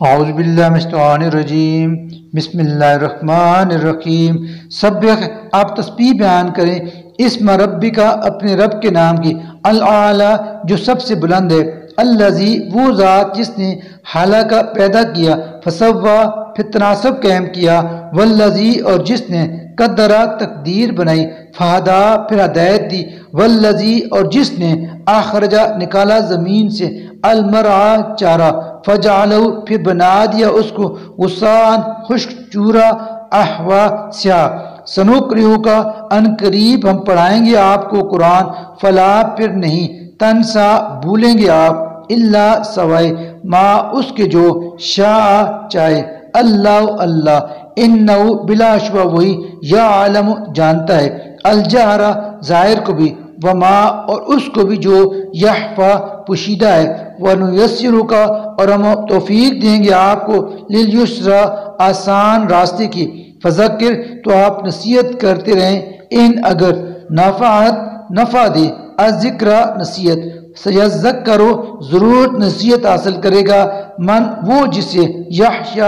اعوذ باللہ من الشیطان الرجیم بسم اللہ الرحمن الرحیم سبح آپ تسبیح بیان کریں اسم ربی کا اپنے رب کے نام کی العالی جو سب سے بلند ہے الذی وہ ذات جس نے حالہ پیدا کیا فسوا پھر تناسب قائم کیا والذی اور جس نے قدرہ تقدیر بنائی فہدا پھر ہدایت دی والذی اور جس نے اخرجہ نکالا زمین سے المرعى چارہ فجعلہ پھر بنا دیا اس کو غثاء خشک چورا احوا سیاہ سنقرئہ کا ان قریب ہم پڑھائیں گے آپ کو قرآن فلا پھر نہیں تنسا بھولیں گے آپ الا سوائے ما اس کے جو شاء چاہے اللہ انہو بلا شبہ وہی یعلم جانتا ہے الجہرہ ظاہر کو بھی وما اور اس کو بھی جو یخفی پوشیدہ ہے وَنُيَسِّرُكَ اور ہم توفیق دیں گے آپ کو لِلْيُسْرَ آسان راستے کی فذکر تو آپ نصیحت کرتے رہیں ان اگر نفعت نفع دے الذکر نصیحت سیذکر ضرور نصیحت حاصل کرے گا من وہ جسے یخشی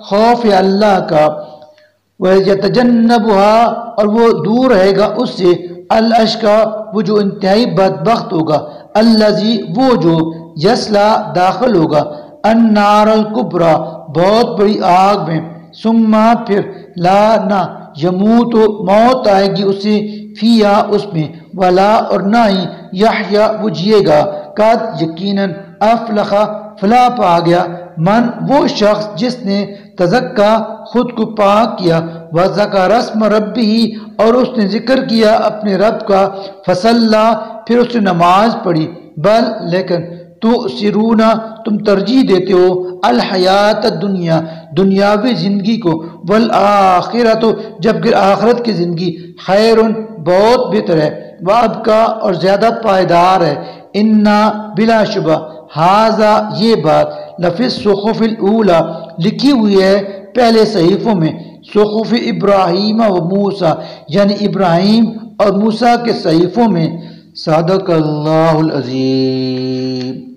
خوف اللہ کا وَيَتَجَنَّبُهَا اور وہ دور رہے گا اس سے الاشقی وہ جو انتہائی بدبخت ہوگا الذی وہ جو یسلا داخل ہوگا النار الکبریٰ بہت بڑی آگ میں ثم پھر لا نہ یموت موت آئے گی اسے فیہا اس میں ولا اور نہ ہی یحییٰ وہ جیے گا قد یقیناً افلح فلاح پا گیا من وہ شخص جس نے تزکا خود کو پاک کیا وذکر اسم ربہ اور اس نے ذکر کیا اپنے رب کا فصلی پھر اس نے نماز پڑھی بل لیکن تؤثرون تم ترجیح دیتے ہو الحیات الدنیا دنیاوی زندگی کو والآخرت جبکہ آخرت کی زندگی خیر بہت بہتر ہے وابقا اور زیادہ پائیدار ہے انا بلا شبہ ھذا یہ بات لفی الصحف الاولی لکھی ہوئی ہے پہلے صحیفوں میں صحف ابراہیم و موسیٰ یعنی ابراہیم اور موسیٰ کے صحیفوں میں صدق اللہ العظیم